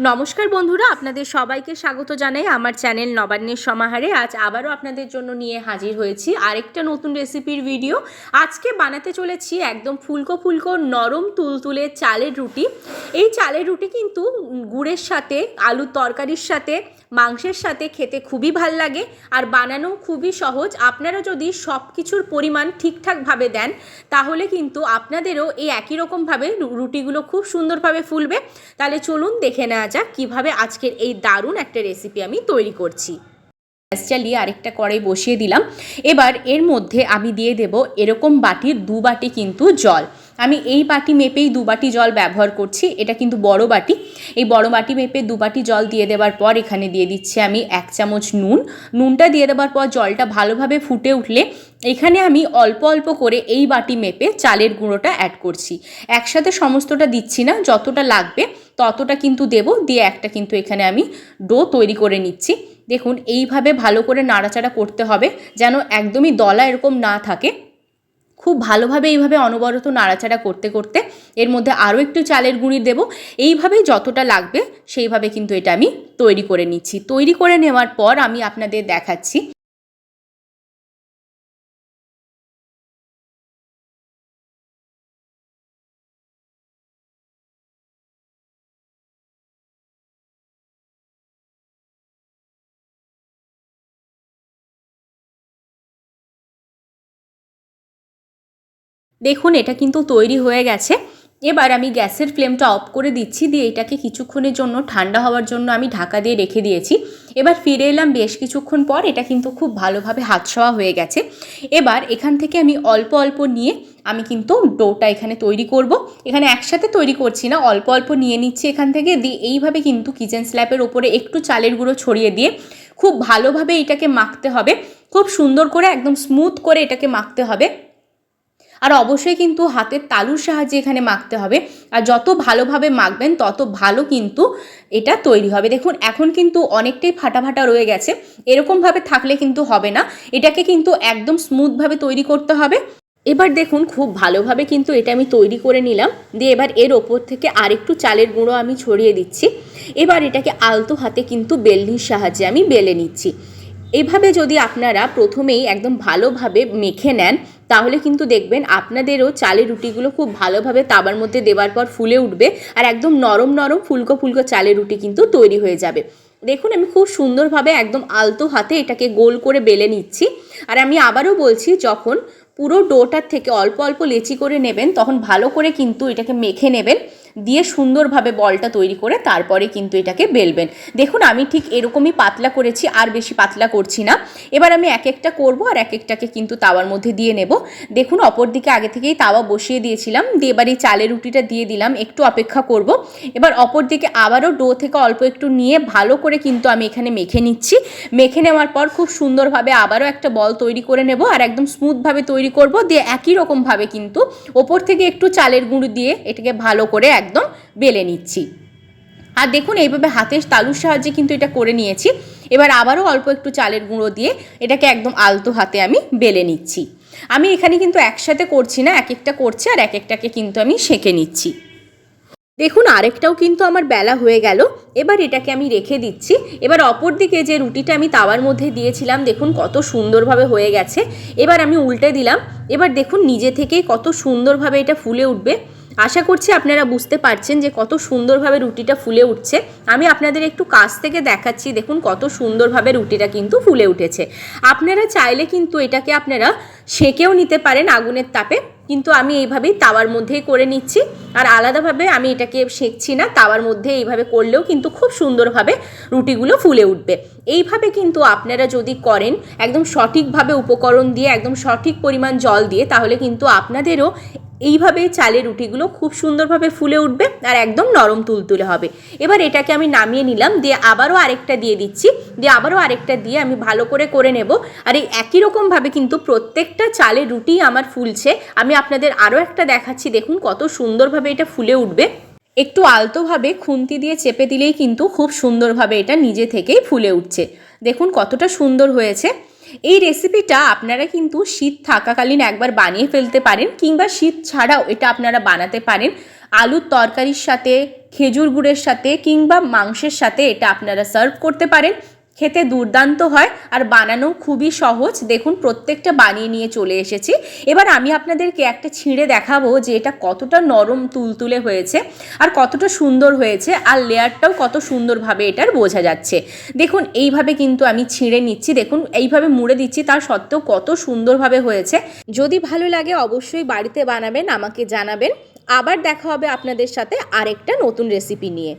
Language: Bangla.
নমস্কার বন্ধুরা, আপনাদের সবাইকে স্বাগত জানাই আমার চ্যানেল নবান্নের সমাহারে। আজ আবারও আপনাদের জন্য নিয়ে হাজির হয়েছি আরেকটা নতুন রেসিপির ভিডিও। আজকে বানাতে চলেছি একদম ফুলকো ফুলকো নরম তুলতুলে চালের রুটি। এই চালের রুটি কিন্তু গুড়ের সাথে, আলুর তরকারির সাথে, মাংসের সাথে খেতে খুবই ভাল লাগে আর বানানো খুবই সহজ। আপনারা যদি সব কিছুর পরিমাণ ঠিকঠাকভাবে দেন তাহলে কিন্তু আপনাদেরও এই একই রকমভাবে রুটিগুলো খুব সুন্দরভাবে ফুলবে। তাহলে চলুন দেখে নেওয়া যাক কীভাবে আজকের এই দারুণ একটা রেসিপি আমি তৈরি করছি। গ্যাস চালিয়ে আরেকটা কড়াই বসিয়ে দিলাম। এবার এর মধ্যে আমি দিয়ে দেব এরকম বাটির 2 বাটি কিন্তু জল। আমি এই বাটি মেপেই 2 বাটি জল ব্যবহার করছি, এটা কিন্তু বড় বাটি। এই বড় বাটি মেপে 2 বাটি জল দিয়ে দেওয়ার পর এখানে দিয়ে দিচ্ছি আমি 1 চামচ নুন। নুনটা দিয়ে দেওয়ার পর জলটা ভালোভাবে ফুটে উঠলে এখানে আমি অল্প অল্প করে এই বাটি মেপে চালের গুঁড়োটা অ্যাড করছি। একসাথে সমস্তটা দিচ্ছি না, যতটা লাগবে ততটা কিন্তু দেব। দিয়ে একটা কিন্তু এখানে আমি ডো তৈরি করে নিচ্ছি। দেখুন এইভাবে ভালো করে নাড়াচাড়া করতে হবে যেন একদমই দলা এরকম না থাকে। খুব ভালোভাবে এইভাবে অনবরত নাড়াচাড়া করতে করতে এর মধ্যে আরও একটু চালের গুঁড়ি দেব। এইভাবে যতটা লাগবে সেইভাবে কিন্তু এটা আমি তৈরি করে নিচ্ছি। তৈরি করে নেওয়ার পর আমি আপনাদের দেখাচ্ছি। দেখুন এটা কিন্তু তৈরি হয়ে গেছে। এবার আমি গ্যাসের ফ্লেমটা অফ করে দিচ্ছি, দিয়ে এটাকে কিছুক্ষণের জন্য ঠান্ডা হওয়ার জন্য আমি ঢাকা দিয়ে রেখে দিয়েছি। এবার ফিরে এলাম বেশ কিছুক্ষণ পর, এটা কিন্তু খুব ভালোভাবে হাতছোঁয়া হয়ে গেছে। এবার এখান থেকে আমি অল্প অল্প নিয়ে আমি কিন্তু ডোটা এখানে তৈরি করব। এখানে একসাথে তৈরি করছি না, অল্প অল্প নিয়ে নিচ্ছি এখান থেকে। দিয়ে এইভাবে কিন্তু কিচেন স্ল্যাপের ওপরে একটু চালের গুঁড়ো ছড়িয়ে দিয়ে খুব ভালোভাবে এটাকে মাখতে হবে। খুব সুন্দর করে একদম স্মুথ করে এটাকে মাখতে হবে। আর অবশ্যই কিন্তু হাতের তালুর সাহায্যে এখানে মাখতে হবে। আর যত ভালোভাবে মাখবেন তত ভালো কিন্তু এটা তৈরি হবে। দেখুন এখন কিন্তু অনেকটাই ফাটা ফাটা রয়ে গেছে, এরকমভাবে থাকলে কিন্তু হবে না। এটাকে কিন্তু একদম স্মুথভাবে তৈরি করতে হবে। এবার দেখুন খুব ভালোভাবে কিন্তু এটা আমি তৈরি করে নিলাম। দিয়ে এবার এর ওপর থেকে আরেকটু চালের গুঁড়ো আমি ছড়িয়ে দিচ্ছি। এবার এটাকে আলতো হাতে কিন্তু বেলনির সাহায্যে আমি বেলে নিচ্ছি। এইভাবে যদি আপনারা প্রথমেই একদম ভালোভাবে মেখে নেন তাহলে কিন্তু দেখবেন আপনাদেরও চালের রুটিগুলো খুব ভালোভাবে তাওয়ার মধ্যে দেওয়ার পর ফুলে উঠবে আর একদম নরম নরম ফুলকো ফুলকো চালের রুটি কিন্তু তৈরি হয়ে যাবে। দেখুন আমি খুব সুন্দরভাবে একদম আলতো হাতে এটাকে গোল করে বেলে নিচ্ছি। আর আমি আবারও বলছি, যখন পুরো ডোটার থেকে অল্প অল্প লেচি করে নেবেন তখন ভালো করে কিন্তু এটাকে মেখে নেবেন, দিয়ে সুন্দরভাবে বলটা তৈরি করে তারপরে কিন্তু এটাকে বেলবেন। দেখুন আমি ঠিক এরকমই পাতলা করেছি, আর বেশি পাতলা করছি না। এবার আমি এক একটা করবো আর এক একটাকে কিন্তু তাওয়ার মধ্যে দিয়ে নেব। দেখুন অপর দিকে আগে থেকেই তাওয়া বসিয়ে দিয়েছিলাম। দিয়ে এবার এই চালের রুটিটা দিয়ে দিলাম, একটু অপেক্ষা করব। এবার অপর দিকে আবারও ডো থেকে অল্প একটু নিয়ে ভালো করে কিন্তু আমি এখানে মেখে নিচ্ছি। মেখে নেওয়ার পর খুব সুন্দরভাবে আবারও একটা বল তৈরি করে নেব আর একদম স্মুথভাবে তৈরি করব। দিয়ে একই রকমভাবে কিন্তু ওপর থেকে একটু চালের গুঁড়ো দিয়ে এটাকে ভালো করে একদম বেলে নিচ্ছি। আর দেখুন এইভাবে হাতের তালুর সাহায্যে কিন্তু এটা করে নিয়েছি। এবার আবারও অল্প একটু চালের গুঁড়ো দিয়ে এটাকে একদম আলতো হাতে আমি বেলে নিচ্ছি। আমি এখানে কিন্তু একসাথে করছি না, এক একটা করছি আর এক একটাকে কিন্তু আমি সেঁকে নিচ্ছি। দেখুন আরেকটাও কিন্তু আমার বেলা হয়ে গেল। এবার এটাকে আমি রেখে দিচ্ছি। এবার অপর দিকে যে রুটিটা আমি তাওয়ার মধ্যে দিয়েছিলাম দেখুন কত সুন্দরভাবে হয়ে গেছে। এবার আমি উল্টে দিলাম। এবার দেখুন নিজে থেকেই কত সুন্দরভাবে এটা ফুলে উঠবে। আশা করছি আপনারা বুঝতে পারছেন যে কত সুন্দরভাবে রুটিটা ফুলে উঠছে। আমি আপনাদের একটু কাছ থেকে দেখাচ্ছি, দেখুন কত সুন্দরভাবে রুটিটা কিন্তু ফুলে উঠেছে। আপনারা চাইলে কিন্তু এটাকে আপনারা সেঁকেও নিতে পারেন আগুনের তাপে, কিন্তু আমি এইভাবেই তাওয়ার মধ্যেই করে নিচ্ছি। আর আলাদাভাবে আমি এটাকে সেঁকছি না, তাওয়ার মধ্যে এইভাবে করলেও কিন্তু খুব সুন্দরভাবে রুটিগুলো ফুলে উঠবে। এইভাবে কিন্তু আপনারা যদি করেন একদম সঠিকভাবে উপকরণ দিয়ে, একদম সঠিক পরিমাণ জল দিয়ে, তাহলে কিন্তু আপনাদেরও এইভাবে চালের রুটিগুলো খুব সুন্দরভাবে ফুলে উঠবে আর একদম নরম তুলতুলে হবে। এবার এটাকে আমি নামিয়ে নিলাম, দিয়ে আবারও আরেকটা দিয়ে দিচ্ছি। দিয়ে আবারও আরেকটা দিয়ে আমি ভালো করে নেব। আর এই একই রকমভাবে কিন্তু প্রত্যেকটা চালের রুটি আমার ফুলছে। আমি আপনাদের আরও একটা দেখাচ্ছি, দেখুন কত সুন্দরভাবে এটা ফুলে উঠবে। একটু আলতোভাবে খুন্তি দিয়ে চেপে দিলেই কিন্তু খুব সুন্দরভাবে এটা নিজে থেকেই ফুলে উঠছে। দেখুন কতটা সুন্দর হয়েছে। এই রেসিপিটা আপনারা কিন্তু শীত থাকাকালীন একবার বানিয়ে ফেলতে পারেন, কিংবা শীত ছাড়াও এটা আপনারা বানাতে পারেন। আলুর তরকারির সাথে, খেজুর গুড়ের সাথে কিংবা মাংসের সাথে এটা আপনারা সার্ভ করতে পারেন। খেতে দুর্দান্ত হয় আর বানানো খুবই সহজ। দেখুন প্রত্যেকটা বানিয়ে নিয়ে চলে এসেছি। এবার আমি আপনাদেরকে একটা ছিঁড়ে দেখাবো যে এটা কতটা নরম তুলতুলে হয়েছে আর কতটা সুন্দর হয়েছে, আর লেয়ারটাও কত সুন্দরভাবে এটার বোঝা যাচ্ছে। দেখুন এইভাবে কিন্তু আমি ছিঁড়ে নিচ্ছি, দেখুন এইভাবে মুড়ে দিচ্ছি, তার সত্ত্বেও কত সুন্দরভাবে হয়েছে। যদি ভালো লাগে অবশ্যই বাড়িতে বানাবেন, আমাকে জানাবেন। আবার দেখা হবে আপনাদের সাথে আরেকটা নতুন রেসিপি নিয়ে।